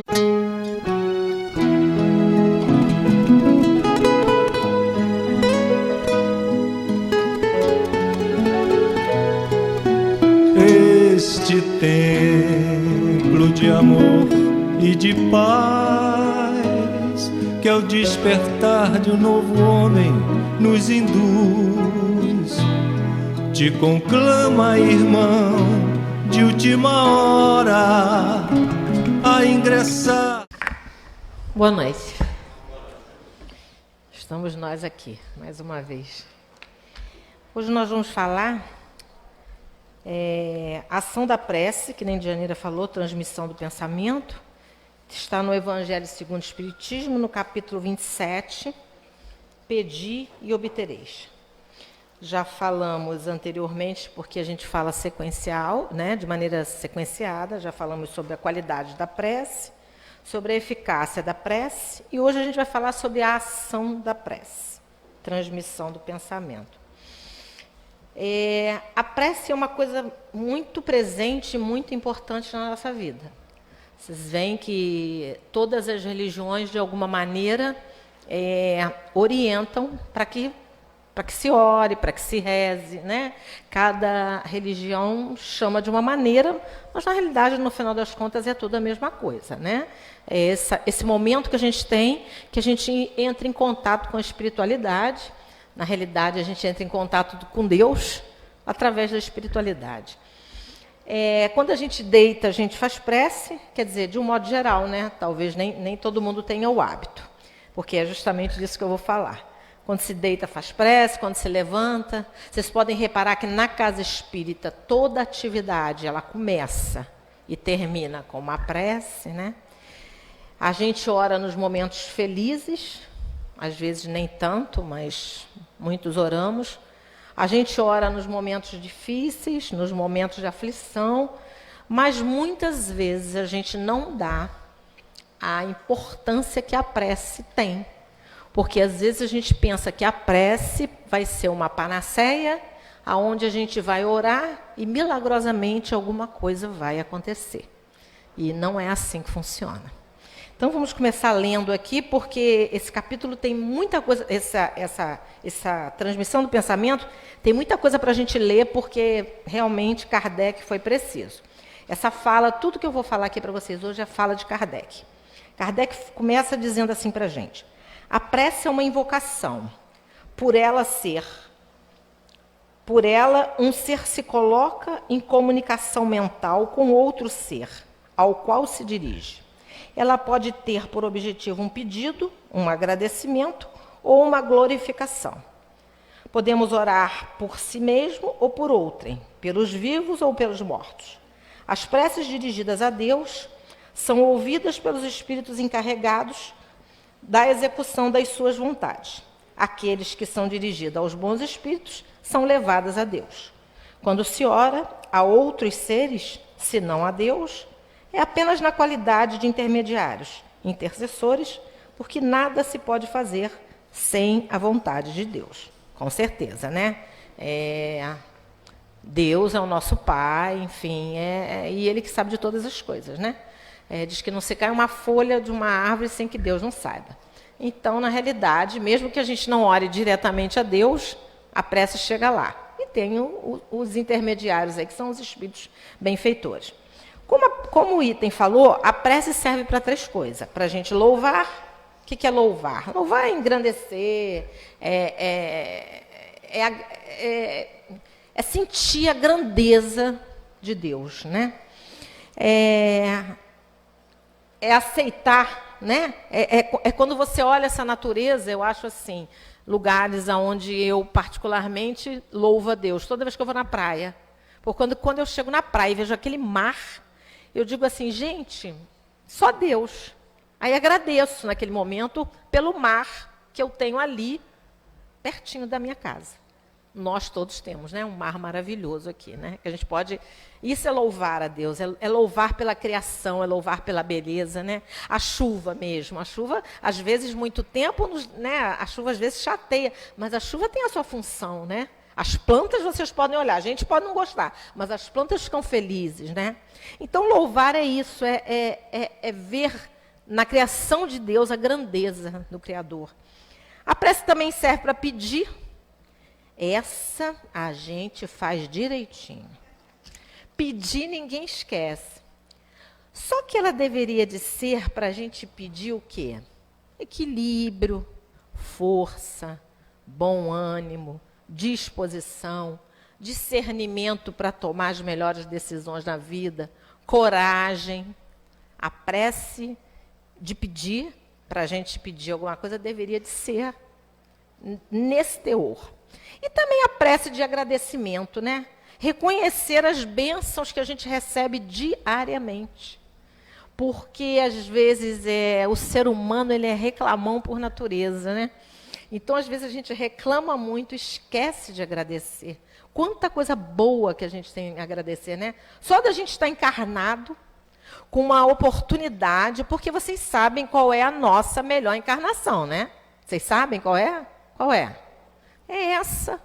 Este templo de amor e de paz, que ao despertar de um novo homem nos induz, te conclama, irmão, de última hora a ingressar. Boa noite. Estamos nós aqui, mais uma vez. Hoje nós vamos falar ação da prece, que nem Dianeira falou, transmissão do pensamento. Está no Evangelho segundo o Espiritismo, no capítulo 27, Pedi e obtereis. Já falamos anteriormente, porque a gente fala sequencial, né, de maneira sequenciada, já falamos sobre a qualidade da prece, sobre a eficácia da prece, e hoje a gente vai falar sobre a ação da prece, transmissão do pensamento. A prece é uma coisa muito presente e muito importante na nossa vida. Vocês veem que todas as religiões, de alguma maneira, orientam para que se ore, para que se reze, né? Cada religião chama de uma maneira, mas na realidade, no final das contas, é tudo a mesma coisa, né? Esse momento que a gente tem, que a gente entra em contato com a espiritualidade. Na realidade, a gente entra em contato com Deus através da espiritualidade. Quando a gente deita, a gente faz prece, quer dizer, de um modo geral, né? Talvez nem todo mundo tenha o hábito, porque é justamente disso que eu vou falar. Quando se deita, faz prece, quando se levanta. Vocês podem reparar que na casa espírita, toda atividade, ela começa e termina com uma prece, né? A gente ora nos momentos felizes, às vezes nem tanto, mas muitos oramos. A gente ora nos momentos difíceis, nos momentos de aflição, mas muitas vezes a gente não dá a importância que a prece tem. Porque às vezes a gente pensa que a prece vai ser uma panaceia, aonde a gente vai orar e milagrosamente alguma coisa vai acontecer. E não é assim que funciona. Então vamos começar lendo aqui, porque esse capítulo tem muita coisa, essa transmissão do pensamento, tem muita coisa para a gente ler, porque realmente Kardec foi preciso. Essa fala, tudo que eu vou falar aqui para vocês hoje é a fala de Kardec. Kardec começa dizendo assim para a gente: a prece é uma invocação. Por ela, um ser se coloca em comunicação mental com outro ser, ao qual se dirige. Ela pode ter por objetivo um pedido, um agradecimento ou uma glorificação. Podemos orar por si mesmo ou por outrem, pelos vivos ou pelos mortos. As preces dirigidas a Deus são ouvidas pelos espíritos encarregados da execução das suas vontades. Aqueles que são dirigidos aos bons espíritos são levados a Deus. Quando se ora a outros seres, senão a Deus, é apenas na qualidade de intermediários, intercessores, porque nada se pode fazer sem a vontade de Deus. Com certeza, né? Deus é o nosso Pai, enfim, e Ele que sabe de todas as coisas, né? Diz que não se cai uma folha de uma árvore sem que Deus não saiba. Então, na realidade, mesmo que a gente não ore diretamente a Deus, a prece chega lá. E tem os intermediários aí, que são os espíritos benfeitores. Como o item falou, a prece serve para 3 coisas. Para a gente louvar. O que é louvar? Louvar é engrandecer, é sentir a grandeza de Deus, né? É aceitar, né? É quando você olha essa natureza, eu acho assim, lugares onde eu particularmente louvo a Deus. Toda vez que eu vou na praia, porque quando eu chego na praia e vejo aquele mar, eu digo assim, gente, só Deus. Aí agradeço naquele momento pelo mar que eu tenho ali, pertinho da minha casa. Nós todos temos, né, um mar maravilhoso aqui, né? Que a gente pode. Isso é louvar a Deus, é louvar pela criação, é louvar pela beleza, né? A chuva mesmo, a chuva, às vezes, muito tempo, né? A chuva às vezes chateia, mas a chuva tem a sua função, né? As plantas vocês podem olhar, a gente pode não gostar, mas as plantas ficam felizes, né? Então, louvar é isso, é ver na criação de Deus a grandeza do Criador. A prece também serve para pedir. Essa a gente faz direitinho. Pedir ninguém esquece. Só que ela deveria de ser para a gente pedir o quê? Equilíbrio, força, bom ânimo, disposição, discernimento para tomar as melhores decisões na vida, coragem. A prece de pedir, para a gente pedir alguma coisa, deveria de ser nesse teor. E também a prece de agradecimento, né? Reconhecer as bênçãos que a gente recebe diariamente. Porque, às vezes, o ser humano ele é reclamão por natureza, né? Então, às vezes, a gente reclama muito e esquece de agradecer. Quanta coisa boa que a gente tem a agradecer, né? Só da gente estar encarnado, com uma oportunidade, porque vocês sabem qual é a nossa melhor encarnação, né? Vocês sabem qual é? Qual é? É essa.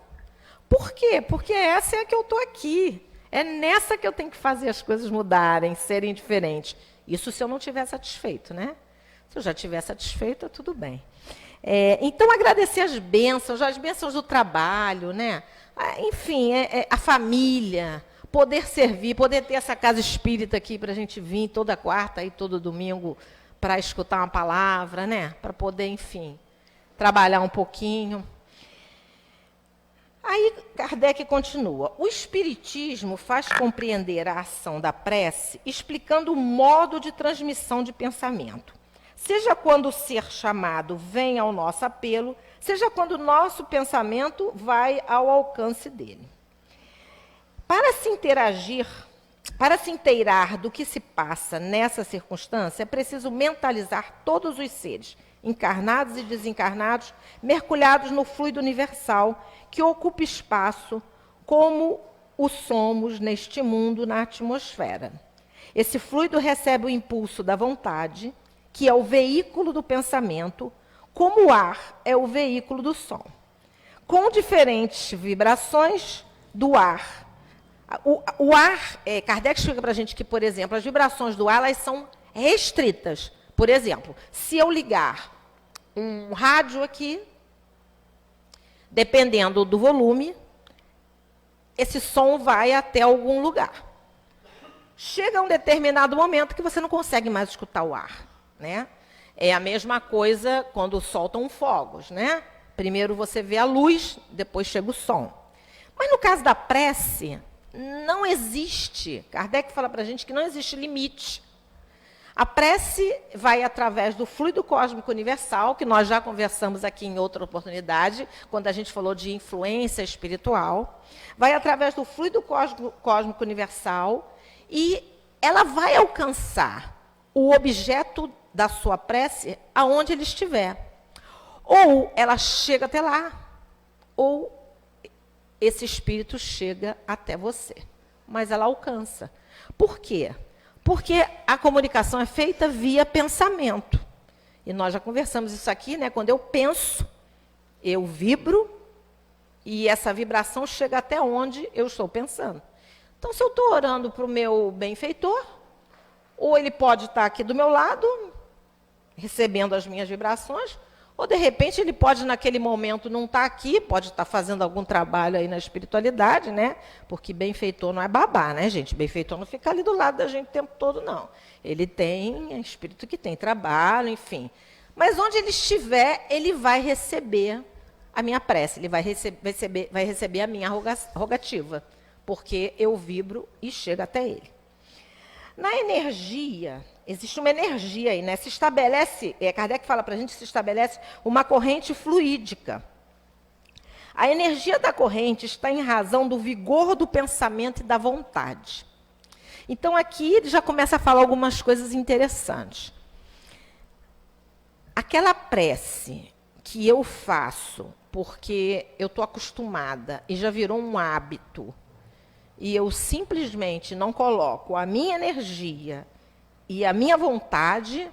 Por quê? Porque essa é a que eu estou aqui. É nessa que eu tenho que fazer as coisas mudarem, serem diferentes. Isso se eu não estiver satisfeito, né? Se eu já estiver satisfeito, tudo bem. Então, agradecer as bênçãos do trabalho, né? Enfim, a família, poder servir, poder ter essa casa espírita aqui para a gente vir toda quarta e todo domingo para escutar uma palavra, né? Para poder, enfim, trabalhar um pouquinho. Aí Kardec continua. O Espiritismo faz compreender a ação da prece explicando o modo de transmissão de pensamento. Seja quando o ser chamado vem ao nosso apelo, seja quando o nosso pensamento vai ao alcance dele. Para se inteirar do que se passa nessa circunstância, é preciso mentalizar todos os seres, encarnados e desencarnados, mergulhados no fluido universal, que ocupa espaço como o somos neste mundo, na atmosfera. Esse fluido recebe o impulso da vontade, que é o veículo do pensamento, como o ar é o veículo do som. Com diferentes vibrações do ar. O ar, Kardec explica para a gente que, por exemplo, as vibrações do ar elas são restritas. Por exemplo, se eu ligar um rádio aqui, dependendo do volume, esse som vai até algum lugar. Chega um determinado momento que você não consegue mais escutar o ar, né? É a mesma coisa quando soltam fogos, né? Primeiro você vê a luz, depois chega o som. Mas no caso da prece, não existe. Kardec fala para a gente que não existe limite. A prece vai através do fluido cósmico universal, que nós já conversamos aqui em outra oportunidade, quando a gente falou de influência espiritual. Vai através do fluido cósmico universal e ela vai alcançar o objeto da sua prece aonde ele estiver. Ou ela chega até lá, ou esse espírito chega até você. Mas ela alcança. Por quê? Porque a comunicação é feita via pensamento. E nós já conversamos isso aqui, né? Quando eu penso, eu vibro, e essa vibração chega até onde eu estou pensando. Então, se eu estou orando para o meu benfeitor, ou ele pode estar aqui do meu lado, recebendo as minhas vibrações, ou, de repente, ele pode, naquele momento, não estar aqui, pode estar fazendo algum trabalho aí na espiritualidade, né? Porque benfeitor não é babá, né, gente? Benfeitor não fica ali do lado da gente o tempo todo, não. Ele tem espírito que tem trabalho, enfim. Mas onde ele estiver, ele vai receber a minha prece, ele vai receber a minha rogativa, porque eu vibro e chego até ele. Na energia, existe uma energia aí, né? Se estabelece, Kardec fala para a gente, se estabelece uma corrente fluídica. A energia da corrente está em razão do vigor do pensamento e da vontade. Então, aqui ele já começa a falar algumas coisas interessantes. Aquela prece que eu faço porque eu estou acostumada e já virou um hábito, e eu simplesmente não coloco a minha energia e a minha vontade,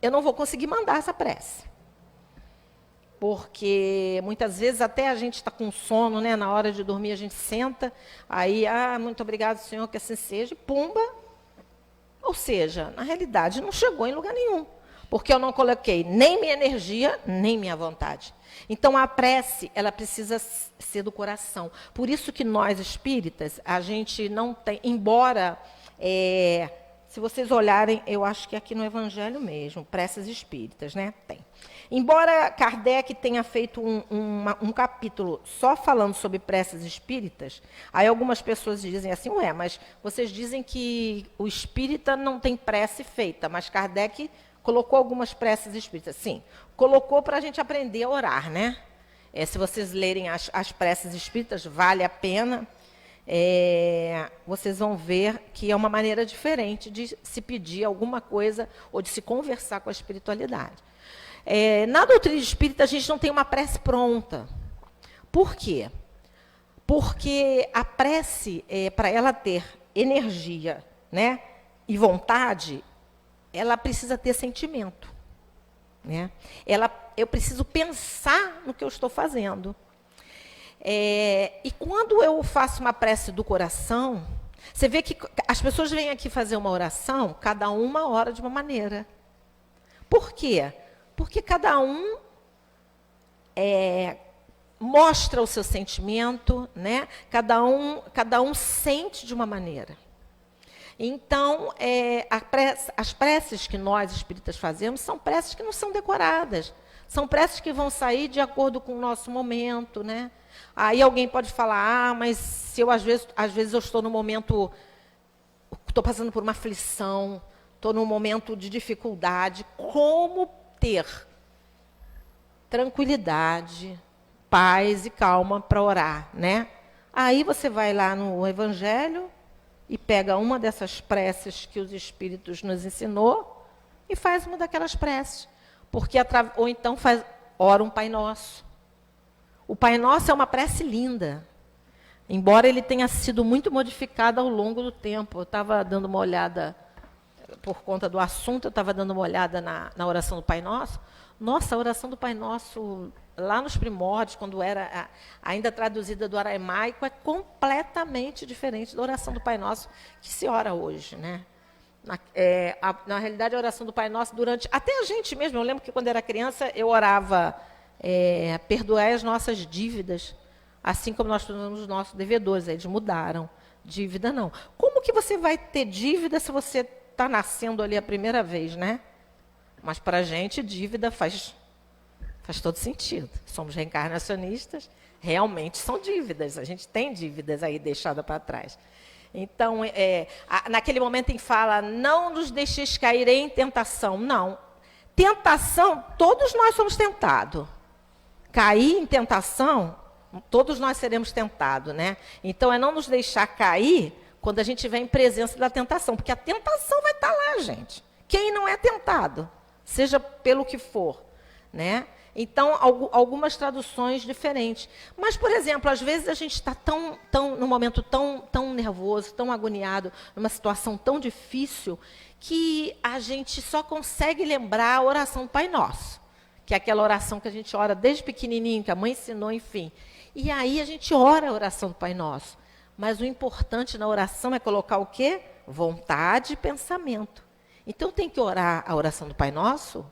eu não vou conseguir mandar essa prece. porque muitas vezes até a gente está com sono, né? Na hora de dormir a gente senta, aí, muito obrigado, Senhor, que assim seja, e pumba. Ou seja, na realidade não chegou em lugar nenhum, porque eu não coloquei nem minha energia, nem minha vontade. Então a prece, ela precisa ser do coração. Por isso que nós espíritas, a gente não tem, embora, se vocês olharem, eu acho que aqui no Evangelho mesmo, preces espíritas, né? Tem. Embora Kardec tenha feito um capítulo só falando sobre preces espíritas, aí algumas pessoas dizem assim, mas vocês dizem que o espírita não tem prece feita, mas Kardec colocou algumas preces espíritas. Sim, colocou para a gente aprender a orar, né? Se vocês lerem as preces espíritas, vale a pena. Vocês vão ver que é uma maneira diferente de se pedir alguma coisa ou de se conversar com a espiritualidade. Na doutrina espírita, a gente não tem uma prece pronta. Por quê? Porque a prece, para ela ter energia, né, e vontade, ela precisa ter sentimento. Né? Eu preciso pensar no que eu estou fazendo. E quando eu faço uma prece do coração, você vê que as pessoas vêm aqui fazer uma oração, cada uma ora de uma maneira. Por quê? Porque cada um mostra o seu sentimento, né? Cada um sente de uma maneira. Então, as preces que nós espíritas fazemos são preces que não são decoradas. São preces que vão sair de acordo com o nosso momento, né? Aí alguém pode falar, mas se eu às vezes eu estou no momento, estou passando por uma aflição, estou num momento de dificuldade, como ter tranquilidade, paz e calma para orar, né? Aí você vai lá no Evangelho e pega uma dessas preces que os Espíritos nos ensinou e faz uma daquelas preces. Ou então ora um Pai Nosso. O Pai Nosso é uma prece linda, embora ele tenha sido muito modificado ao longo do tempo. Eu estava dando uma olhada, por conta do assunto, eu estava dando uma olhada na oração do Pai Nosso. Nossa, a oração do Pai Nosso, lá nos primórdios, quando era ainda traduzida do aramaico, é completamente diferente da oração do Pai Nosso que se ora hoje, né? Na realidade, a oração do Pai Nosso, até a gente mesmo, eu lembro que quando era criança, eu orava, perdoai as nossas dívidas, assim como nós perdoamos os nossos devedores. Eles mudaram, dívida não. Como que você vai ter dívida se você está nascendo ali a primeira vez, né? Mas para a gente, dívida faz todo sentido. Somos reencarnacionistas, realmente são dívidas. A gente tem dívidas aí deixadas para trás. Então, naquele momento em que fala, não nos deixeis cair em tentação. Não. Tentação, todos nós somos tentados. Cair em tentação, todos nós seremos tentados, né? Então, não nos deixar cair quando a gente estiver em presença da tentação. Porque a tentação vai estar lá, gente. Quem não é tentado? Seja pelo que for, né? Então, algumas traduções diferentes. Mas, por exemplo, às vezes a gente está num momento tão nervoso, tão agoniado, numa situação tão difícil, que a gente só consegue lembrar a oração do Pai Nosso, que é aquela oração que a gente ora desde pequenininho, que a mãe ensinou, enfim. E aí a gente ora a oração do Pai Nosso. Mas o importante na oração é colocar o quê? Vontade e pensamento. Então, tem que orar a oração do Pai Nosso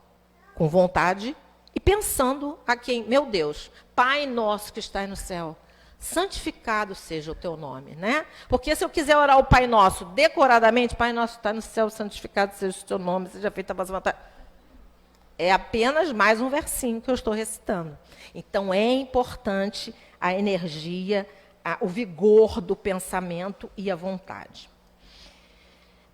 com vontade e pensando a quem? Meu Deus, Pai Nosso que estás no céu, santificado seja o teu nome, né? Porque se eu quiser orar o Pai Nosso decoradamente, Pai Nosso que está no céu, santificado seja o teu nome, seja feita a vossa vontade. É apenas mais um versinho que eu estou recitando. Então, é importante a energia, o vigor do pensamento e a vontade.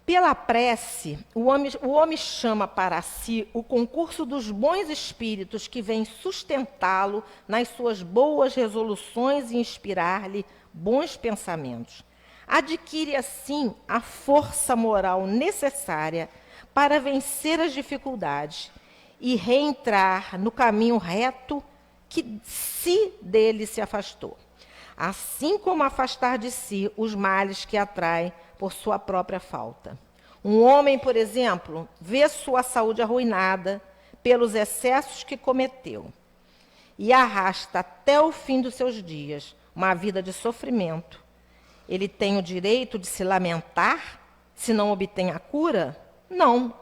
Pela prece, o homem chama para si o concurso dos bons espíritos que vêm sustentá-lo nas suas boas resoluções e inspirar-lhe bons pensamentos. Adquire, assim, a força moral necessária para vencer as dificuldades e reentrar no caminho reto que dele se afastou. Assim como afastar de si os males que atrai por sua própria falta. Um homem, por exemplo, vê sua saúde arruinada pelos excessos que cometeu e arrasta até o fim dos seus dias uma vida de sofrimento, ele tem o direito de se lamentar se não obtém a cura? Não,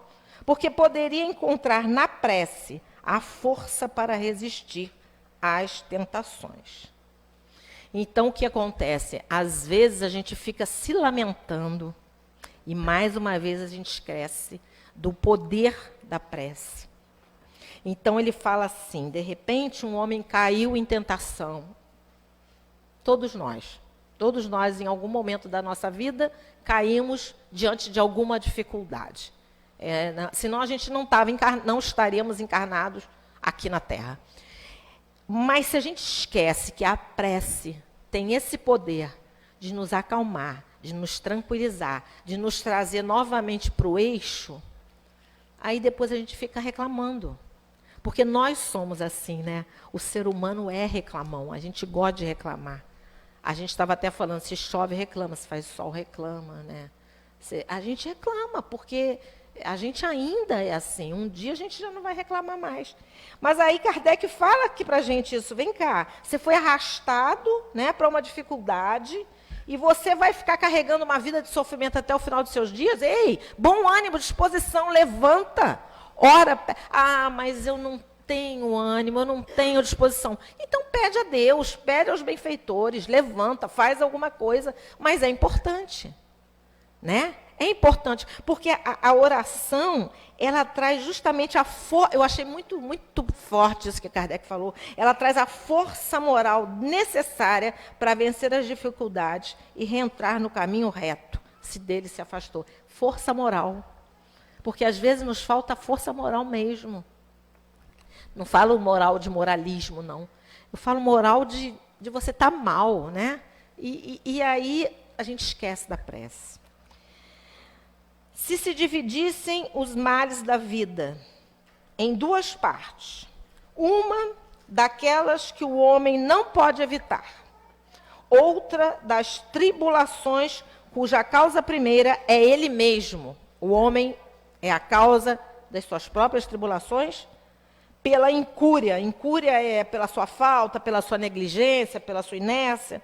porque poderia encontrar na prece a força para resistir às tentações. Então, o que acontece? Às vezes a gente fica se lamentando e, mais uma vez, a gente esquece do poder da prece. Então, ele fala assim, de repente, um homem caiu em tentação. Todos nós, em algum momento da nossa vida, caímos diante de alguma dificuldade. Senão a gente não estaríamos encarnados aqui na Terra. Mas se a gente esquece que a prece tem esse poder de nos acalmar, de nos tranquilizar, de nos trazer novamente para o eixo, aí depois a gente fica reclamando. Porque nós somos assim, né? O ser humano é reclamão, a gente gosta de reclamar. A gente estava até falando, se chove, reclama, se faz sol, reclama, né? A gente reclama, porque a gente ainda é assim. Um dia a gente já não vai reclamar mais. Mas aí Kardec fala aqui para a gente isso. Vem cá, você foi arrastado, né, para uma dificuldade e você vai ficar carregando uma vida de sofrimento até o final dos seus dias? Ei, bom ânimo, disposição, levanta. Ora, mas eu não tenho ânimo, eu não tenho disposição. Então pede a Deus, pede aos benfeitores, levanta, faz alguma coisa. Mas é importante, né? É importante, porque a oração, ela traz justamente a força, eu achei muito, muito forte isso que Kardec falou, ela traz a força moral necessária para vencer as dificuldades e reentrar no caminho reto, se dele se afastou. Força moral, porque às vezes nos falta força moral mesmo. Não falo moral de moralismo, não. Eu falo moral de você estar mal, né? E aí a gente esquece da prece. Se dividissem os males da vida em duas partes, uma daquelas que o homem não pode evitar, outra das tribulações cuja causa primeira é ele mesmo. O homem é a causa das suas próprias tribulações, pela incúria. Incúria é pela sua falta, pela sua negligência, pela sua inércia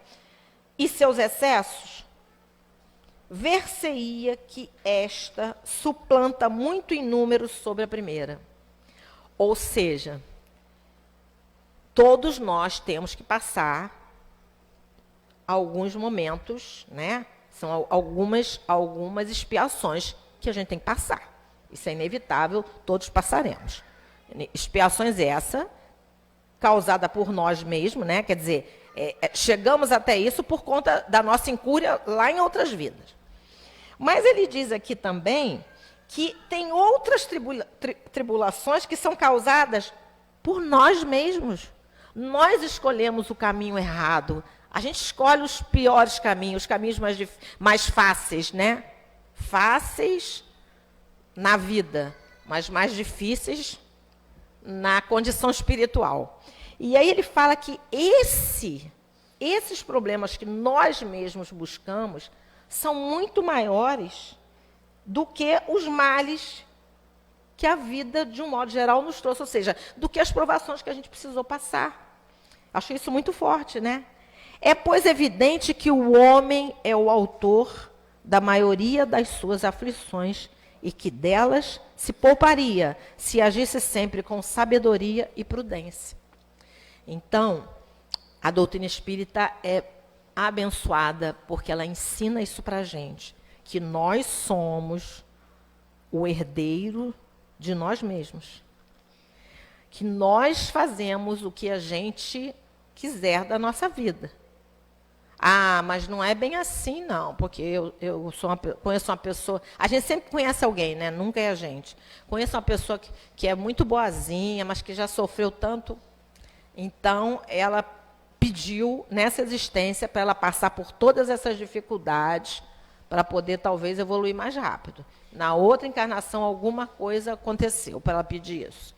e seus excessos. Ver-se-ia que esta suplanta muito em número sobre a primeira. Ou seja, todos nós temos que passar alguns momentos, né? São algumas expiações que a gente tem que passar. Isso é inevitável, todos passaremos. Expiações essa, causada por nós mesmos, né? Quer dizer, chegamos até isso por conta da nossa incúria lá em outras vidas. Mas ele diz aqui também que tem outras tribulações que são causadas por nós mesmos. Nós escolhemos o caminho errado. A gente escolhe os piores caminhos, os caminhos mais fáceis, né? Fáceis na vida, mas mais difíceis na condição espiritual. E aí ele fala que esses problemas que nós mesmos buscamos são muito maiores do que os males que a vida, de um modo geral, nos trouxe, ou seja, do que as provações que a gente precisou passar. Acho isso muito forte, né? É, pois, evidente que o homem é o autor da maioria das suas aflições e que delas se pouparia se agisse sempre com sabedoria e prudência. Então, a doutrina espírita é abençoada porque ela ensina isso para a gente, que nós somos o herdeiro de nós mesmos, que nós fazemos o que a gente quiser da nossa vida. Mas não é bem assim, não, porque eu conheço uma pessoa, a gente sempre conhece alguém, né? Nunca é a gente. Conheço uma pessoa que é muito boazinha, mas que já sofreu tanto, então ela pediu nessa existência para ela passar por todas essas dificuldades para poder talvez evoluir mais rápido. Na outra encarnação alguma coisa aconteceu para ela pedir isso.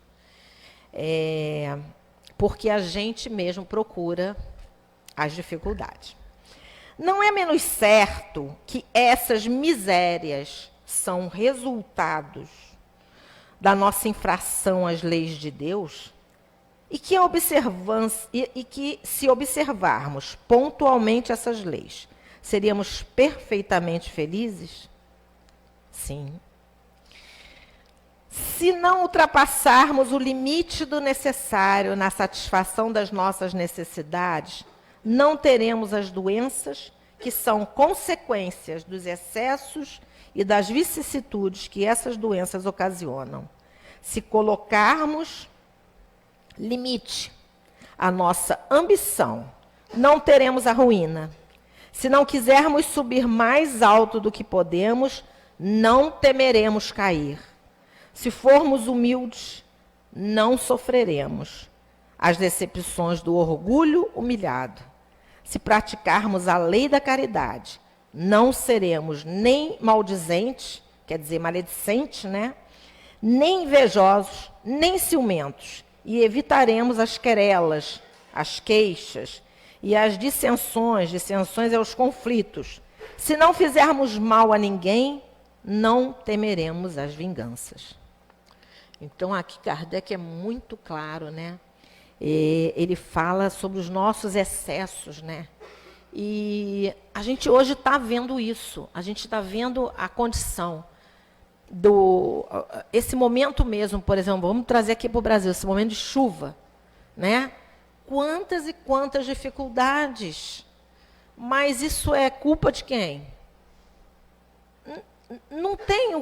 Porque a gente mesmo procura as dificuldades. Não é menos certo que essas misérias são resultados da nossa infração às leis de Deus? E que se observarmos pontualmente essas leis, seríamos perfeitamente felizes? Sim. Se não ultrapassarmos o limite do necessário na satisfação das nossas necessidades, não teremos as doenças que são consequências dos excessos e das vicissitudes que essas doenças ocasionam. Se colocarmos limite à nossa ambição, não teremos a ruína. Se não quisermos subir mais alto do que podemos, não temeremos cair. Se formos humildes, não sofreremos as decepções do orgulho humilhado. Se praticarmos a lei da caridade, não seremos nem maldizentes, quer dizer, maledicentes, né? Nem invejosos, nem ciumentos, e evitaremos as querelas, as queixas e as dissensões é os conflitos. Se não fizermos mal a ninguém, não temeremos as vinganças. Então, aqui Kardec é muito claro, né? Ele fala sobre os nossos excessos, né? E a gente hoje está vendo isso, a gente está vendo a condição esse momento mesmo, por exemplo, vamos trazer aqui para o Brasil, esse momento de chuva, né? Quantas e quantas dificuldades, mas isso é culpa de quem? Não tem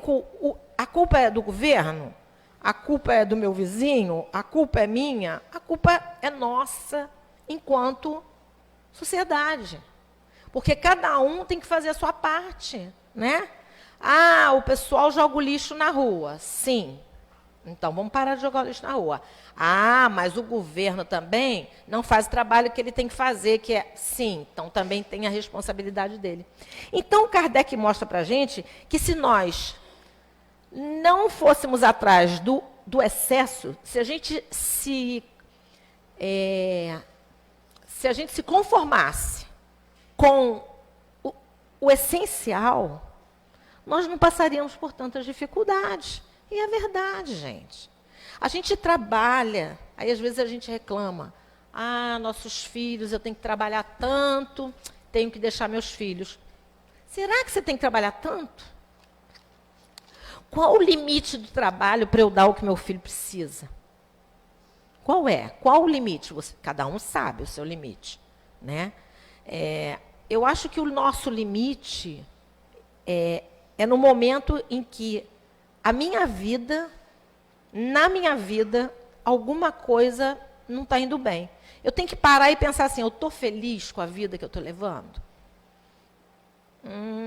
a culpa é do governo, a culpa é do meu vizinho, a culpa é minha, a culpa é nossa enquanto sociedade. Porque cada um tem que fazer a sua parte, né? Ah, o pessoal joga o lixo na rua. Sim. Então, vamos parar de jogar o lixo na rua. Ah, mas o governo também não faz o trabalho que ele tem que fazer, que é... Sim, então também tem a responsabilidade dele. Então, Kardec mostra para a gente que se nós não fôssemos atrás do excesso, se a gente se conformasse com o essencial, nós não passaríamos por tantas dificuldades. E é verdade, gente. A gente trabalha, aí às vezes a gente reclama. Ah, nossos filhos, eu tenho que trabalhar tanto, tenho que deixar meus filhos. Será que você tem que trabalhar tanto? Qual o limite do trabalho para eu dar o que meu filho precisa? Qual é? Qual o limite? Cada um sabe o seu limite, né? Eu acho que o nosso limite é no momento em que na minha vida, alguma coisa não está indo bem. Eu tenho que parar e pensar assim, eu estou feliz com a vida que eu estou levando?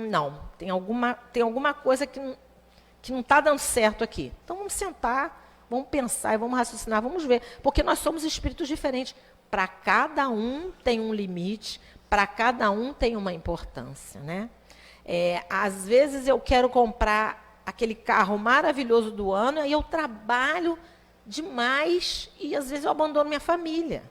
Não, tem alguma coisa que não está dando certo aqui. Então, vamos sentar, vamos pensar, vamos raciocinar, vamos ver. Porque nós somos espíritos diferentes. Para cada um tem um limite, para cada um tem uma importância, né? Às vezes eu quero comprar aquele carro maravilhoso do ano e eu trabalho demais e às vezes eu abandono minha família.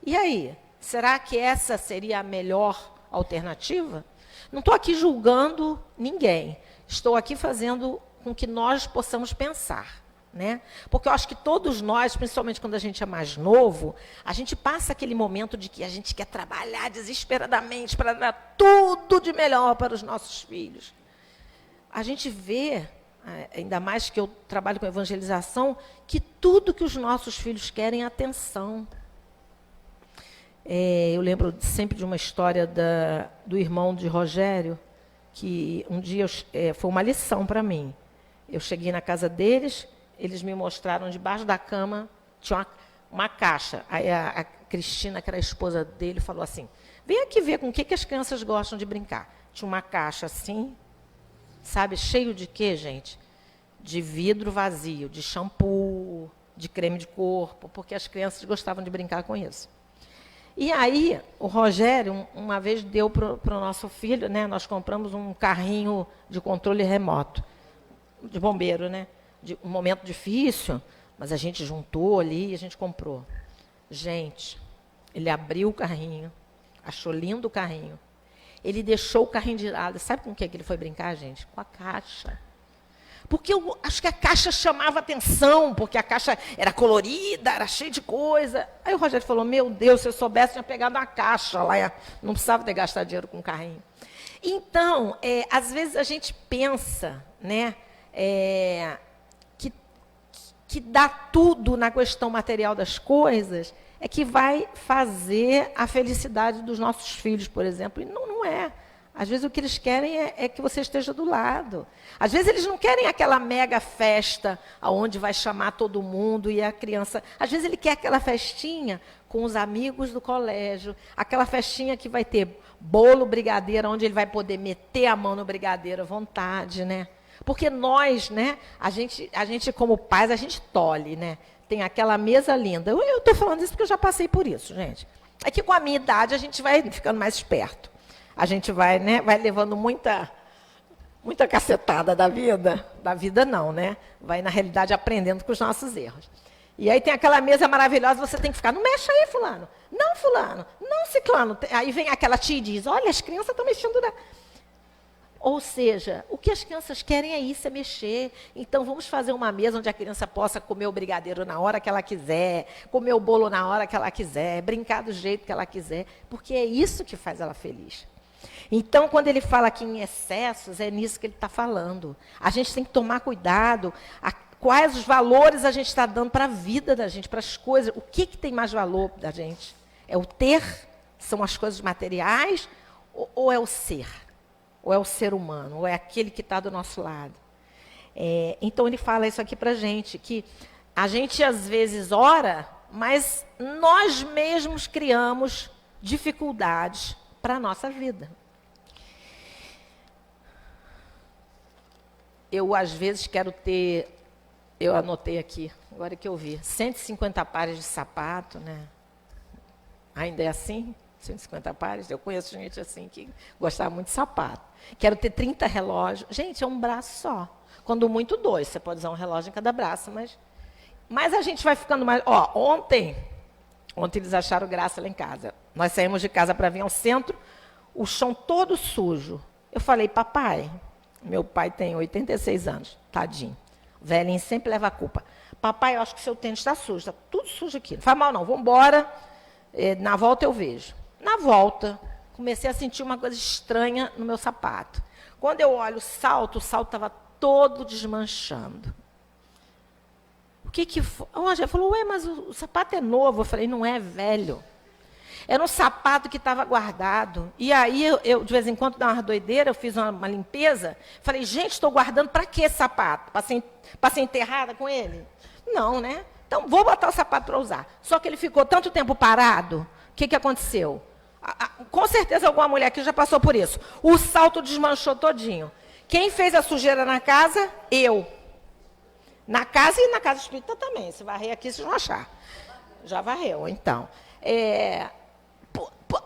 E aí? Será que essa seria a melhor alternativa? Não estou aqui julgando ninguém. Estou aqui fazendo com que nós possamos pensar, né? Porque eu acho que todos nós, principalmente quando a gente é mais novo, a gente passa aquele momento de que a gente quer trabalhar desesperadamente para dar tudo de melhor para os nossos filhos. A gente vê, ainda mais que eu trabalho com evangelização, que tudo que os nossos filhos querem é atenção. Eu lembro sempre de uma história do irmão de Rogério, que um dia foi uma lição para mim. Eu cheguei na casa deles, eles me mostraram debaixo da cama, tinha uma caixa. Aí a Cristina, que era a esposa dele, falou assim, vem aqui ver com o que as crianças gostam de brincar. Tinha uma caixa assim, sabe, cheio de quê, gente? De vidro vazio, de shampoo, de creme de corpo, porque as crianças gostavam de brincar com isso. E aí, o Rogério, uma vez deu para o nosso filho, né, nós compramos um carrinho de controle remoto, de bombeiro, né? Um momento difícil, mas a gente juntou ali e a gente comprou. Gente, ele abriu o carrinho, achou lindo o carrinho. Ele deixou o carrinho de lado. Sabe com o que ele foi brincar, gente? Com a caixa. Porque eu acho que a caixa chamava atenção, porque a caixa era colorida, era cheia de coisa. Aí o Rogério falou, meu Deus, se eu soubesse, tinha pegado uma caixa lá, não precisava ter gastado dinheiro com carrinho. Então, às vezes a gente pensa, né, que dá tudo na questão material das coisas, é que vai fazer a felicidade dos nossos filhos, por exemplo. E não é. Às vezes o que eles querem é que você esteja do lado. Às vezes eles não querem aquela mega festa onde vai chamar todo mundo e a criança... Às vezes ele quer aquela festinha com os amigos do colégio, aquela festinha que vai ter bolo, brigadeiro, onde ele vai poder meter a mão no brigadeiro à vontade, né? Porque nós, né, a gente como pais, a gente tolhe, né? Tem aquela mesa linda. Eu estou falando isso porque eu já passei por isso, gente. É que com a minha idade a gente vai ficando mais esperto. A gente vai, né, vai levando muita cacetada da vida não, né? Vai, na realidade, aprendendo com os nossos erros. E aí tem aquela mesa maravilhosa, você tem que ficar, não mexe aí, fulano. Não, fulano. Não, ciclano. Aí vem aquela tia e diz, olha, as crianças estão mexendo na... Ou seja, o que as crianças querem é isso, é mexer. Então, vamos fazer uma mesa onde a criança possa comer o brigadeiro na hora que ela quiser, comer o bolo na hora que ela quiser, brincar do jeito que ela quiser, porque é isso que faz ela feliz. Então, quando ele fala aqui em excessos, é nisso que ele está falando. A gente tem que tomar cuidado quais os valores a gente está dando para a vida da gente, para as coisas. O que tem mais valor da gente? É o ter? São as coisas materiais? Ou é o ser? Ou é o ser humano? Ou é aquele que está do nosso lado? Então, ele fala isso aqui para a gente, que a gente, às vezes, ora, mas nós mesmos criamos dificuldades para a nossa vida. Eu, às vezes, quero ter, eu anotei aqui, agora que eu vi, 150 pares de sapato, né? Ainda é assim? 150 pares? Eu conheço gente assim que gostava muito de sapato. Quero ter 30 relógios. Gente, é um braço só. Quando muito, 2. Você pode usar um relógio em cada braço, mas a gente vai ficando mais... Ontem eles acharam graça lá em casa. Nós saímos de casa para vir ao centro, o chão todo sujo. Eu falei, papai... Meu pai tem 86 anos, tadinho. O velhinho sempre leva a culpa. Papai, eu acho que seu tênis está sujo, está tudo sujo aqui. Não faz mal não, vamos embora. Na volta eu vejo. Na volta, comecei a sentir uma coisa estranha no meu sapato. Quando eu olho o salto estava todo desmanchando. O que foi? O Rogério falou, ué, mas o sapato é novo. Eu falei, não é, velho. Era um sapato que estava guardado. E aí, eu, de vez em quando, dá uma doideira, eu fiz uma limpeza. Falei, gente, estou guardando para que esse sapato? Para ser enterrada com ele? Não, né? Então, vou botar o sapato para usar. Só que ele ficou tanto tempo parado, o que aconteceu? Com certeza, alguma mulher aqui já passou por isso. O salto desmanchou todinho. Quem fez a sujeira na casa? Eu. Na casa e na casa espírita também. Se varrer aqui, vocês vão achar. Já varreu, então.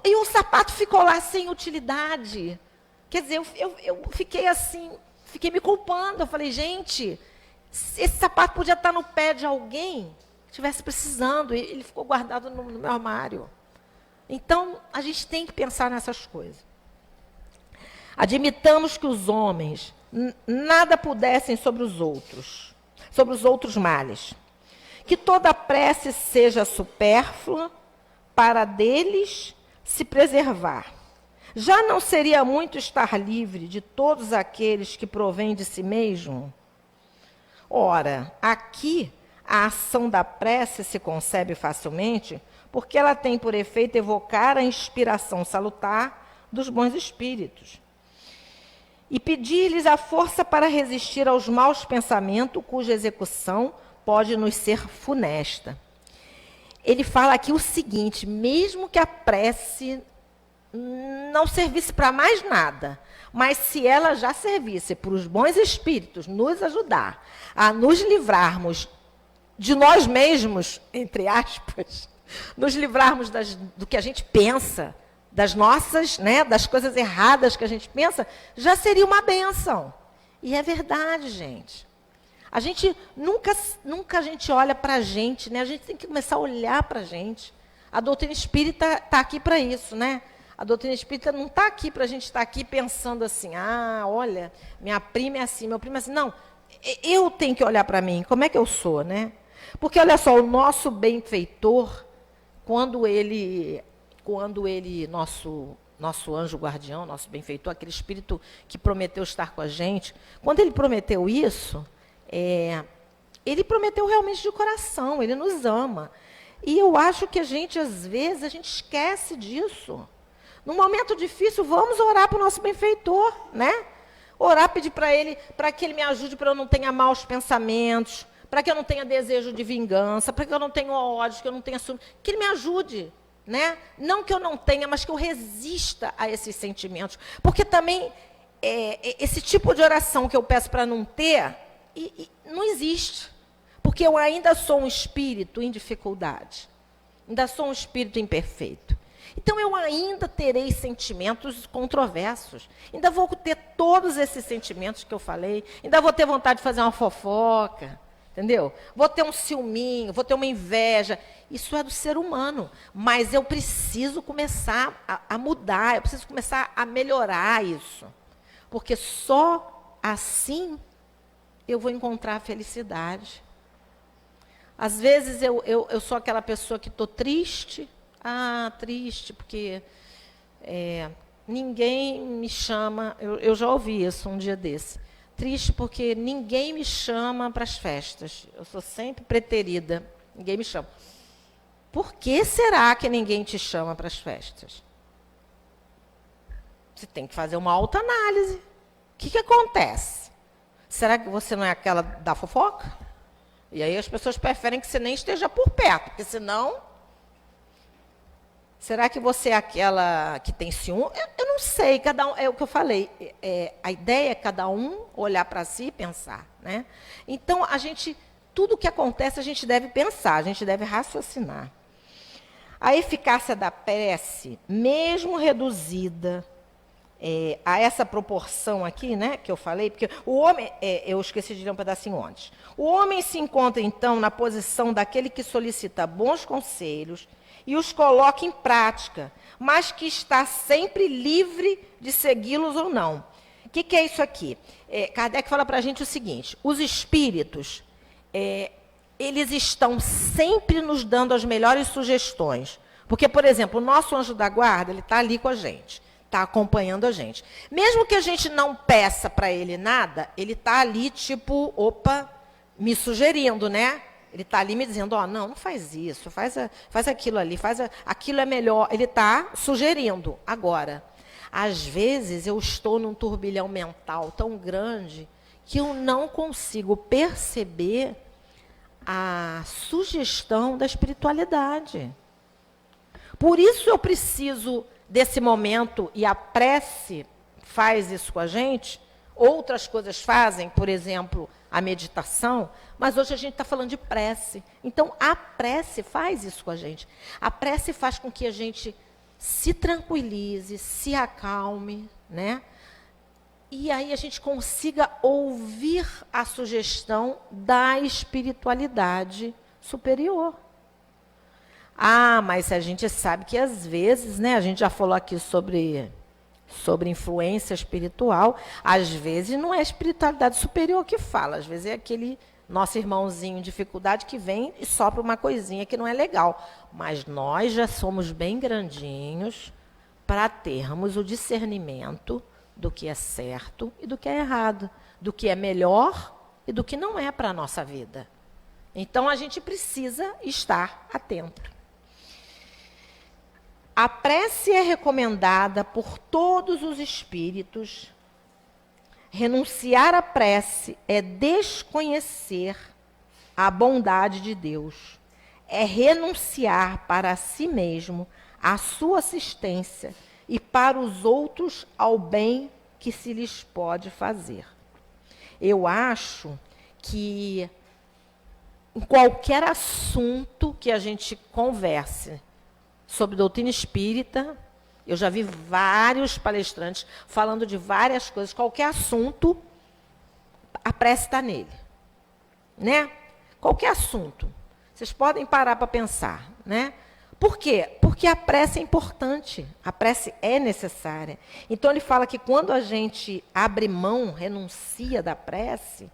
E o sapato ficou lá sem utilidade. Quer dizer, eu fiquei assim, fiquei me culpando. Eu falei, gente, esse sapato podia estar no pé de alguém que estivesse precisando. E ele ficou guardado no meu armário. Então, a gente tem que pensar nessas coisas. Admitamos que os homens nada pudessem sobre os outros males. Que toda prece seja supérflua para deles se preservar. Já não seria muito estar livre de todos aqueles que provêm de si mesmo? Ora, aqui a ação da prece se concebe facilmente porque ela tem por efeito evocar a inspiração salutar dos bons espíritos e pedir-lhes a força para resistir aos maus pensamentos cuja execução pode nos ser funesta. Ele fala aqui o seguinte, mesmo que a prece não servisse para mais nada, mas se ela já servisse para os bons espíritos nos ajudar a nos livrarmos de nós mesmos, entre aspas, nos livrarmos do que a gente pensa, das nossas, né, das coisas erradas que a gente pensa, já seria uma bênção. E é verdade, gente. A gente nunca a gente olha para a gente, né? A gente tem que começar a olhar para a gente. A doutrina espírita está aqui para isso, né? A doutrina espírita não está aqui para a gente estar aqui pensando assim, olha, minha prima é assim, meu primo é assim. Não, eu tenho que olhar para mim, como é que eu sou, né? Porque, olha só, o nosso benfeitor, quando ele nosso anjo guardião, nosso benfeitor, aquele espírito que prometeu estar com a gente, quando ele prometeu isso, ele prometeu realmente de coração, ele nos ama. E eu acho que a gente, às vezes, a gente esquece disso. Num momento difícil, vamos orar para o nosso benfeitor, né? Orar, pedir para ele, para que ele me ajude, para eu não tenha maus pensamentos, para que eu não tenha desejo de vingança, para que eu não tenha ódio, que eu não tenha ciúme, que ele me ajude, né? Não que eu não tenha, mas que eu resista a esses sentimentos. Porque também, esse tipo de oração que eu peço para não ter, não existe. Porque eu ainda sou um espírito em dificuldade. Ainda sou um espírito imperfeito. Então, eu ainda terei sentimentos controversos. Ainda vou ter todos esses sentimentos que eu falei. Ainda vou ter vontade de fazer uma fofoca. Entendeu? Vou ter um ciúminho, vou ter uma inveja. Isso é do ser humano. Mas eu preciso começar a mudar. Eu preciso começar a melhorar isso. Porque só assim eu vou encontrar a felicidade. Às vezes eu sou aquela pessoa que estou triste. Triste, porque ninguém me chama. Eu já ouvi isso um dia desse. Triste porque ninguém me chama para as festas. Eu sou sempre preterida. Ninguém me chama. Por que será que ninguém te chama para as festas? Você tem que fazer uma autoanálise. O que acontece? Será que você não é aquela da fofoca? E aí as pessoas preferem que você nem esteja por perto, porque senão... Será que você é aquela que tem ciúme? Eu não sei, cada um, é o que eu falei. A ideia é cada um olhar para si e pensar, né? Então, tudo que acontece, a gente deve pensar, a gente deve raciocinar. A eficácia da prece, mesmo reduzida a essa proporção aqui, né, que eu falei, porque o homem, eu esqueci de ler um pedacinho antes. O homem se encontra, então, na posição daquele que solicita bons conselhos e os coloca em prática, mas que está sempre livre de segui-los ou não. O que é isso aqui? Kardec fala para a gente o seguinte: os espíritos, eles estão sempre nos dando as melhores sugestões. Porque, por exemplo, o nosso anjo da guarda, ele está ali com a gente, está acompanhando a gente. Mesmo que a gente não peça para ele nada, ele está ali, tipo, me sugerindo, né? Ele está ali me dizendo, não faz isso, faz aquilo ali, aquilo é melhor. Ele está sugerindo. Agora, às vezes eu estou num turbilhão mental tão grande que eu não consigo perceber a sugestão da espiritualidade. Por isso eu preciso desse momento, e a prece faz isso com a gente. Outras coisas fazem, por exemplo, a meditação, mas hoje a gente está falando de prece. Então, a prece faz isso com a gente. A prece faz com que a gente se tranquilize, se acalme, né? E aí a gente consiga ouvir a sugestão da espiritualidade superior. Mas a gente sabe que, às vezes, né, a gente já falou aqui sobre influência espiritual, às vezes não é a espiritualidade superior que fala, às vezes é aquele nosso irmãozinho em dificuldade que vem e sopra uma coisinha que não é legal. Mas nós já somos bem grandinhos para termos o discernimento do que é certo e do que é errado, do que é melhor e do que não é para a nossa vida. Então, a gente precisa estar atento. A prece é recomendada por todos os espíritos. Renunciar à prece é desconhecer a bondade de Deus. É renunciar para si mesmo à sua assistência e para os outros ao bem que se lhes pode fazer. Eu acho que em qualquer assunto que a gente converse sobre doutrina espírita, eu já vi vários palestrantes falando de várias coisas, qualquer assunto, a prece está nele, né? Qualquer assunto. Vocês podem parar para pensar, né? Por quê? Porque a prece é importante, a prece é necessária. Então, ele fala que quando a gente abre mão, renuncia da prece,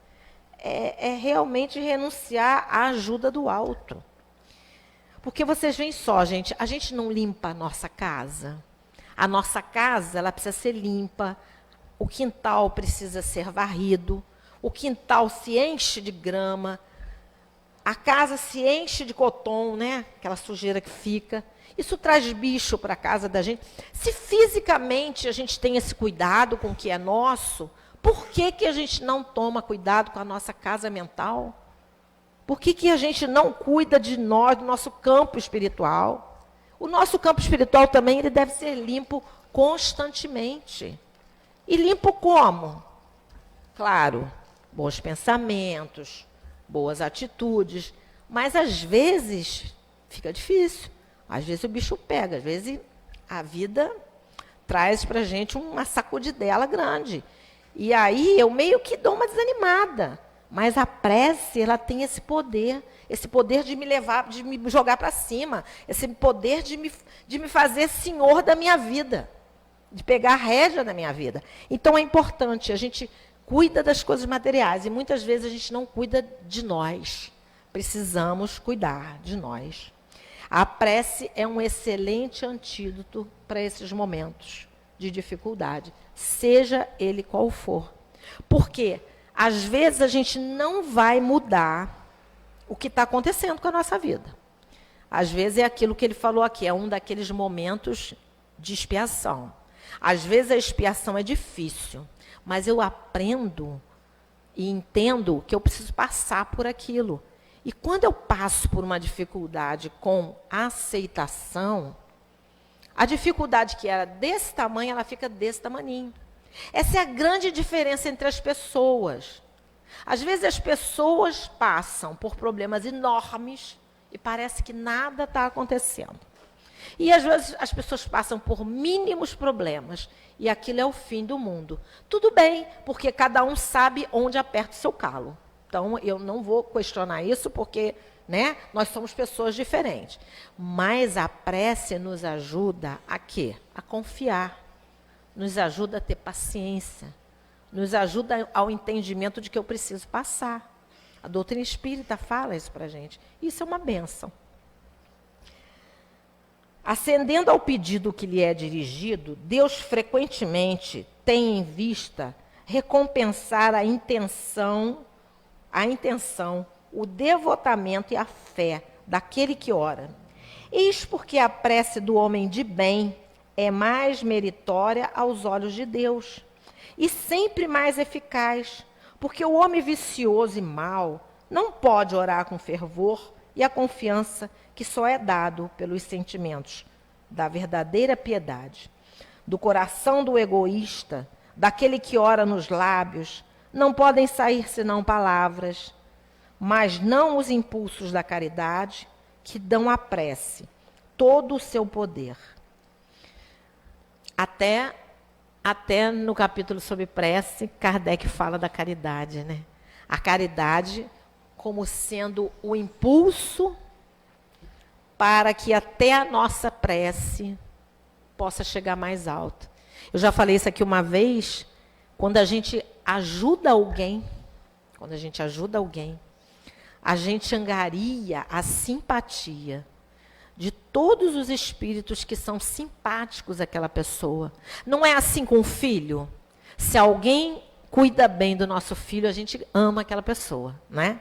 é realmente renunciar à ajuda do alto. Porque vocês veem só, gente, a gente não limpa a nossa casa. A nossa casa, ela precisa ser limpa, o quintal precisa ser varrido, o quintal se enche de grama, a casa se enche de coton, né? Aquela sujeira que fica. Isso traz bicho para a casa da gente. Se fisicamente a gente tem esse cuidado com o que é nosso, por que, que a gente não toma cuidado com a nossa casa mental? Por que, que a gente não cuida de nós, do nosso campo espiritual? O nosso campo espiritual também ele deve ser limpo constantemente. E limpo como? Claro, bons pensamentos, boas atitudes, mas às vezes fica difícil. Às vezes o bicho pega, às vezes a vida traz para a gente uma sacudidela grande. E aí eu meio que dou uma desanimada. Mas a prece, ela tem esse poder de me levar, de me jogar para cima, esse poder de me fazer senhor da minha vida, de pegar a rédea da minha vida. Então é importante, a gente cuida das coisas materiais e muitas vezes a gente não cuida de nós. Precisamos cuidar de nós. A prece é um excelente antídoto para esses momentos de dificuldade, seja ele qual for. Por quê? Às vezes a gente não vai mudar o que está acontecendo com a nossa vida. Às vezes é aquilo que ele falou aqui, é um daqueles momentos de expiação. Às vezes a expiação é difícil, mas eu aprendo e entendo que eu preciso passar por aquilo. E quando eu passo por uma dificuldade com aceitação, a dificuldade que era desse tamanho, ela fica desse tamaninho. Essa é a grande diferença entre as pessoas. Às vezes as pessoas passam por problemas enormes e parece que nada está acontecendo. E às vezes as pessoas passam por mínimos problemas e aquilo é o fim do mundo. Tudo bem, porque cada um sabe onde aperta o seu calo. Então eu não vou questionar isso porque, né, nós somos pessoas diferentes. Mas a prece nos ajuda a quê? A confiar. Nos ajuda a ter paciência, nos ajuda ao entendimento de que eu preciso passar. A doutrina espírita fala isso para a gente. Isso é uma bênção. Ascendendo ao pedido que lhe é dirigido, Deus frequentemente tem em vista recompensar a intenção, o devotamento e a fé daquele que ora. Eis porque a prece do homem de bem é mais meritória aos olhos de Deus e sempre mais eficaz, porque o homem vicioso e mau não pode orar com fervor e a confiança que só é dado pelos sentimentos da verdadeira piedade. Do coração do egoísta, daquele que ora nos lábios, não podem sair senão palavras, mas não os impulsos da caridade que dão à prece todo o seu poder. Até no capítulo sobre prece, Kardec fala da caridade, né? A caridade como sendo o impulso para que até a nossa prece possa chegar mais alto. Eu já falei isso aqui uma vez, quando a gente ajuda alguém, a gente angaria a simpatia de todos os espíritos que são simpáticos àquela pessoa. Não é assim com o filho? Se alguém cuida bem do nosso filho, a gente ama aquela pessoa, né?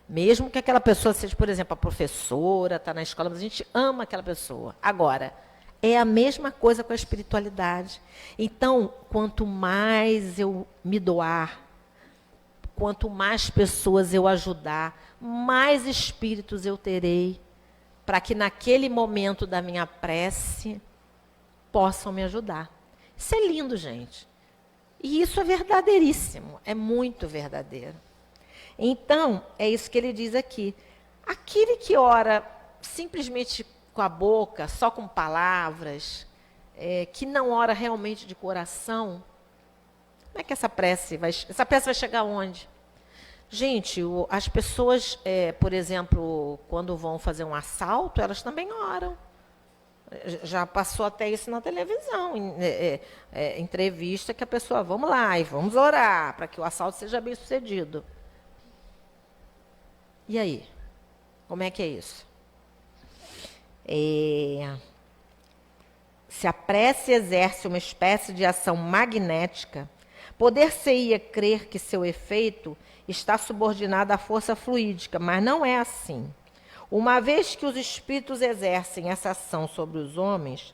Mesmo que aquela pessoa seja, por exemplo, a professora, está na escola, mas a gente ama aquela pessoa. Agora, é a mesma coisa com a espiritualidade. Então, quanto mais eu me doar, quanto mais pessoas eu ajudar, mais espíritos eu terei, para que naquele momento da minha prece possam me ajudar. Isso é lindo, gente. E isso é verdadeiríssimo, é muito verdadeiro. Então, é isso que ele diz aqui. Aquele que ora simplesmente com a boca, só com palavras, que não ora realmente de coração, como é que essa prece vai chegar onde? Gente, as pessoas, por exemplo, quando vão fazer um assalto, elas também oram. Já passou até isso na televisão, entrevista que a pessoa, vamos lá, e vamos orar para que o assalto seja bem sucedido. E aí? Como é que é isso? Se a prece exerce uma espécie de ação magnética, poder-se-ia crer que seu efeito está subordinado à força fluídica, mas não é assim. Uma vez que os espíritos exercem essa ação sobre os homens,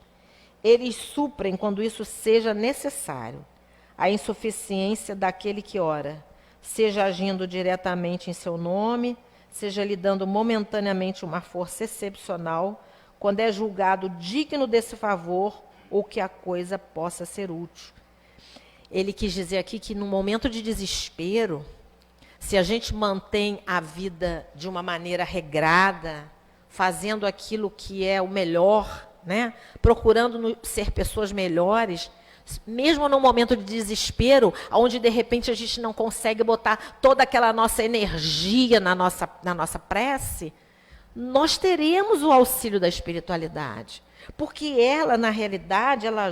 eles suprem quando isso seja necessário. A insuficiência daquele que ora, seja agindo diretamente em seu nome, seja lhe dando momentaneamente uma força excepcional, quando é julgado digno desse favor ou que a coisa possa ser útil. Ele quis dizer aqui que no momento de desespero, se a gente mantém a vida de uma maneira regrada, fazendo aquilo que é o melhor, né? Procurando ser pessoas melhores, mesmo no momento de desespero, onde de repente a gente não consegue botar toda aquela nossa energia na nossa prece, nós teremos o auxílio da espiritualidade. Porque ela, na realidade, ela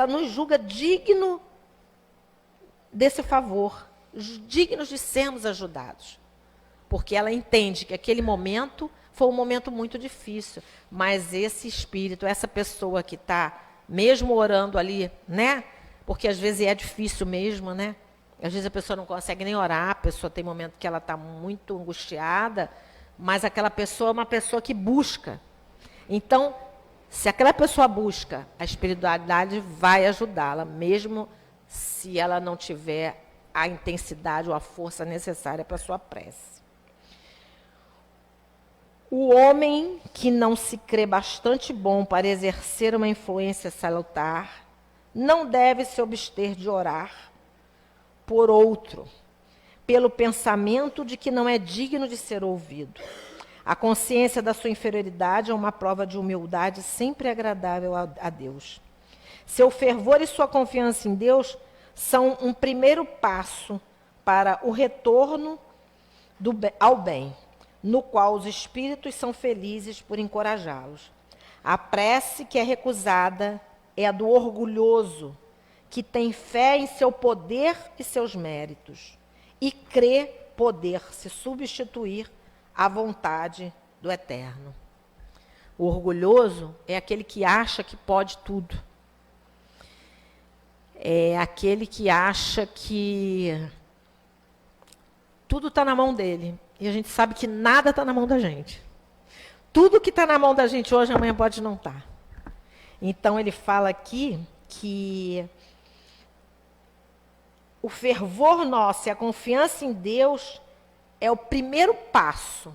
nos julga digno desse favor, dignos de sermos ajudados. Porque ela entende que aquele momento foi um momento muito difícil, mas esse espírito, essa pessoa que está mesmo orando ali, né? Porque às vezes é difícil mesmo, né? Às vezes a pessoa não consegue nem orar, a pessoa tem momento que ela está muito angustiada, mas aquela pessoa é uma pessoa que busca. Então, se aquela pessoa busca, a espiritualidade vai ajudá-la, mesmo se ela não tiver a intensidade ou a força necessária para a sua prece. O homem que não se crê bastante bom para exercer uma influência salutar, não deve se abster de orar por outro, pelo pensamento de que não é digno de ser ouvido. A consciência da sua inferioridade é uma prova de humildade sempre agradável a Deus. Seu fervor e sua confiança em Deus são um primeiro passo para o retorno ao bem, no qual os espíritos são felizes por encorajá-los. A prece que é recusada é a do orgulhoso, que tem fé em seu poder e seus méritos, e crê poder se substituir à vontade do Eterno. O orgulhoso é aquele que acha que pode tudo. É aquele que acha que tudo está na mão dele. E a gente sabe que nada está na mão da gente. Tudo que está na mão da gente hoje, amanhã pode não estar. Então, ele fala aqui que o fervor nosso e a confiança em Deus é o primeiro passo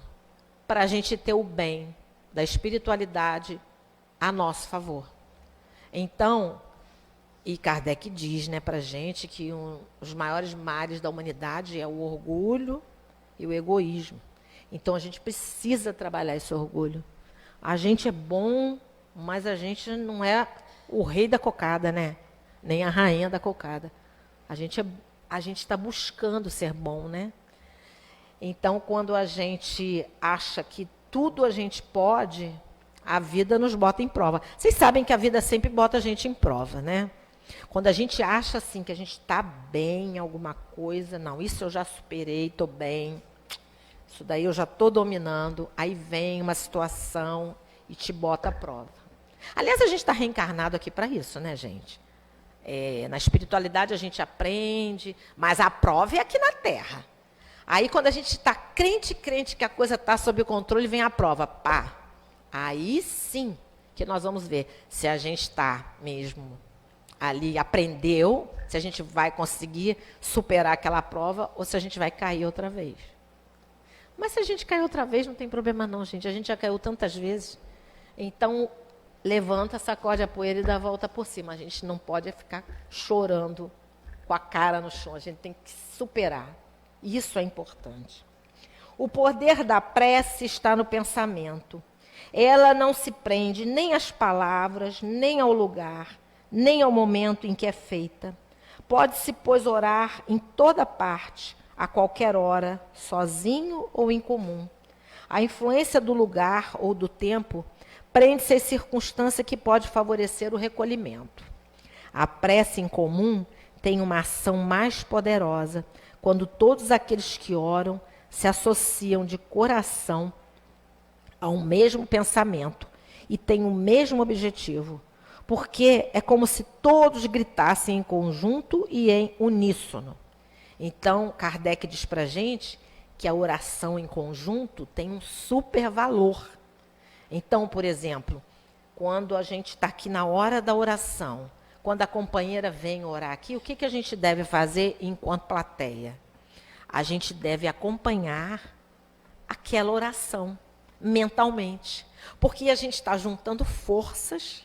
para a gente ter o bem da espiritualidade a nosso favor. Então, e Kardec diz, né, para a gente que os maiores males da humanidade é o orgulho e o egoísmo. Então, a gente precisa trabalhar esse orgulho. A gente é bom, mas a gente não é o rei da cocada, né? Nem a rainha da cocada. A gente está buscando ser bom, né? Então, quando a gente acha que tudo a gente pode, a vida nos bota em prova. Vocês sabem que a vida sempre bota a gente em prova, né? Quando a gente acha assim que a gente está bem em alguma coisa, não, isso eu já superei, estou bem, isso daí eu já estou dominando, aí vem uma situação e te bota à prova. Aliás, a gente está reencarnado aqui para isso, né, gente? Na espiritualidade a gente aprende, mas a prova é aqui na Terra. Aí quando a gente está crente que a coisa está sob controle, vem a prova, pá. Aí sim que nós vamos ver se a gente está mesmo ali, aprendeu, se a gente vai conseguir superar aquela prova ou se a gente vai cair outra vez. Mas se a gente cair outra vez, não tem problema não, gente. A gente já caiu tantas vezes. Então, levanta, sacode a poeira e dá a volta por cima. A gente não pode ficar chorando com a cara no chão. A gente tem que superar. Isso é importante. O poder da prece está no pensamento. Ela não se prende nem às palavras, nem ao lugar, nem ao momento em que é feita. Pode-se, pois, orar em toda parte, a qualquer hora, sozinho ou em comum. A influência do lugar ou do tempo prende-se à circunstância que pode favorecer o recolhimento. A prece em comum tem uma ação mais poderosa quando todos aqueles que oram se associam de coração ao mesmo pensamento e têm o mesmo objetivo, porque é como se todos gritassem em conjunto e em uníssono. Então, Kardec diz para a gente que a oração em conjunto tem um super valor. Então, por exemplo, quando a gente está aqui na hora da oração, quando a companheira vem orar aqui, o que a gente deve fazer enquanto plateia? A gente deve acompanhar aquela oração mentalmente, porque a gente está juntando forças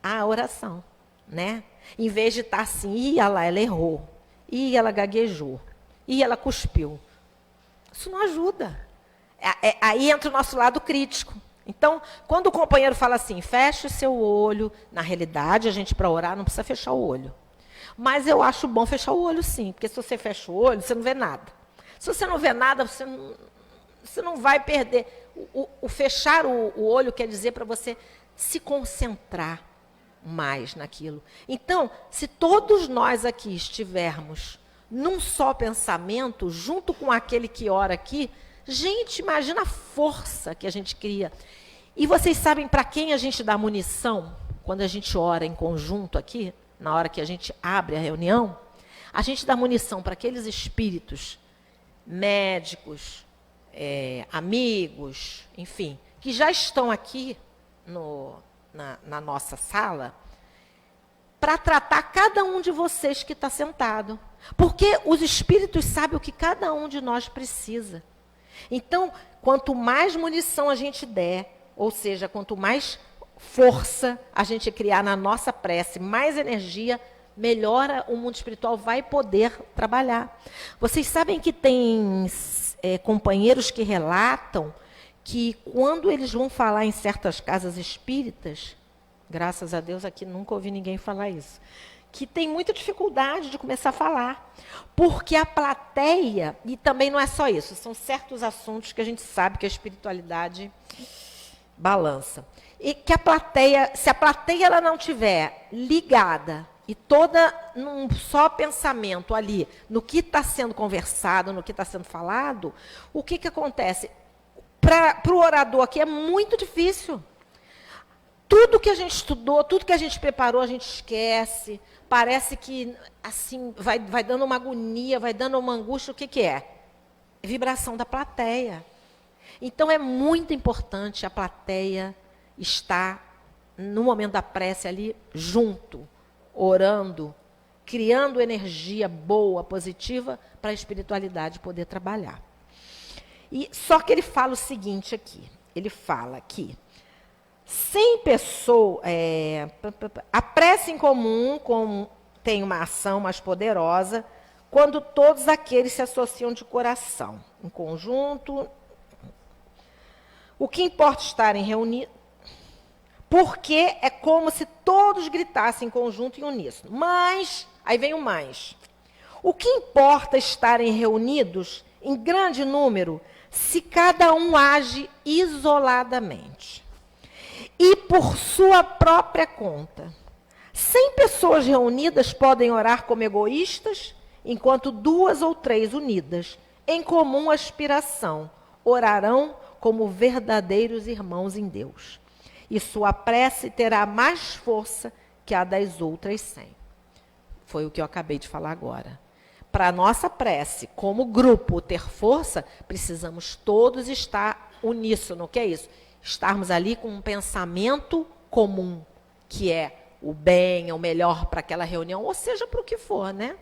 à oração, né? Em vez de estar assim, ela errou, ela gaguejou, ela cuspiu. Isso não ajuda. Aí entra o nosso lado crítico. Então, quando o companheiro fala assim, feche o seu olho, na realidade, a gente, para orar, não precisa fechar o olho. Mas eu acho bom fechar o olho, sim, porque se você fecha o olho, você não vê nada. Se você não vê nada, você não vai perder. O fechar o olho quer dizer para você se concentrar mais naquilo. Então, se todos nós aqui estivermos num só pensamento, junto com aquele que ora aqui, gente, imagina a força que a gente cria. E vocês sabem para quem a gente dá munição quando a gente ora em conjunto aqui, na hora que a gente abre a reunião? A gente dá munição para aqueles espíritos médicos, amigos, enfim, que já estão aqui na nossa sala, para tratar cada um de vocês que está sentado. Porque os espíritos sabem o que cada um de nós precisa. Então, quanto mais munição a gente der, ou seja, quanto mais força a gente criar na nossa prece, mais energia, melhor o mundo espiritual vai poder trabalhar. Vocês sabem que tem companheiros que relatam que quando eles vão falar em certas casas espíritas, graças a Deus aqui nunca ouvi ninguém falar isso, que tem muita dificuldade de começar a falar, porque a plateia, e também não é só isso, são certos assuntos que a gente sabe que a espiritualidade balança. E que a plateia, se a plateia ela não tiver ligada e toda num só pensamento ali, no que está sendo conversado, no que está sendo falado, o que acontece? Para o orador aqui é muito difícil. Tudo que a gente estudou, tudo que a gente preparou, a gente esquece. Parece que assim vai dando uma agonia, vai dando uma angústia. O que é? Vibração da plateia. Então, é muito importante a plateia estar, no momento da prece ali, junto, orando, criando energia boa, positiva, para a espiritualidade poder trabalhar. Só que ele fala o seguinte aqui. Ele fala que 100 pessoas, a prece em comum tem uma ação mais poderosa quando todos aqueles se associam de coração, em conjunto. O que importa estarem reunidos, porque é como se todos gritassem em conjunto e uníssono. Mas, aí vem o mais. O que importa estarem reunidos em grande número se cada um age isoladamente e por sua própria conta. 100 pessoas reunidas podem orar como egoístas, enquanto 2 ou 3 unidas, em comum aspiração, orarão como verdadeiros irmãos em Deus. E sua prece terá mais força que a das outras 100. Foi o que eu acabei de falar agora. Para a nossa prece, como grupo, ter força, precisamos todos estar uníssono. O que é isso? Estarmos ali com um pensamento comum, que é o bem, o melhor para aquela reunião, ou seja, para o que for, né?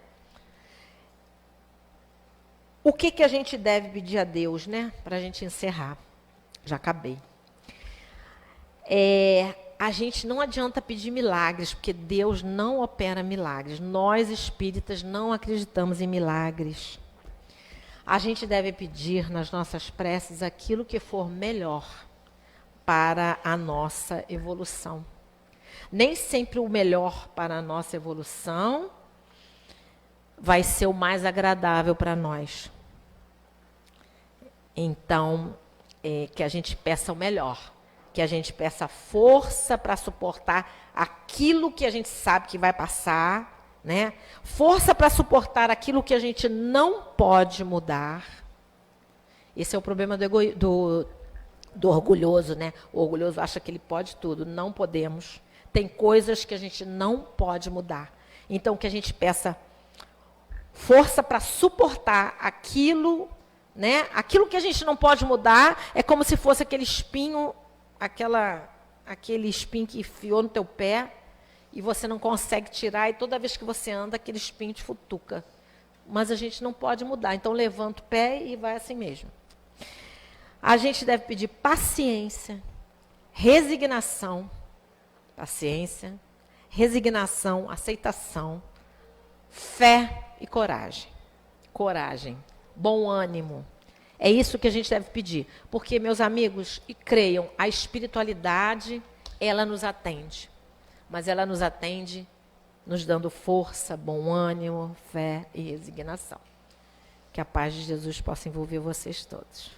O que a gente deve pedir a Deus, né? Para a gente encerrar. Já acabei. A gente não adianta pedir milagres, porque Deus não opera milagres. Nós, espíritas, não acreditamos em milagres. A gente deve pedir nas nossas preces aquilo que for melhor para a nossa evolução. Nem sempre o melhor para a nossa evolução vai ser o mais agradável para nós. Então, que a gente peça o melhor, que a gente peça força para suportar aquilo que a gente sabe que vai passar, né? Força para suportar aquilo que a gente não pode mudar Esse é o problema do orgulhoso, né? O orgulhoso acha que ele pode tudo. Não podemos. Tem coisas que a gente não pode mudar. Então, que a gente peça força para suportar aquilo, né? Aquilo que a gente não pode mudar é como se fosse aquele espinho, aquele espinho que enfiou no teu pé e você não consegue tirar, e toda vez que você anda, aquele espinho te futuca. Mas a gente não pode mudar. Então, levanta o pé e vai assim mesmo. A gente deve pedir paciência, resignação, aceitação, fé e coragem. Coragem, bom ânimo. É isso que a gente deve pedir. Porque, meus amigos, e creiam, a espiritualidade, ela nos atende. Mas ela nos atende nos dando força, bom ânimo, fé e resignação. Que a paz de Jesus possa envolver vocês todos.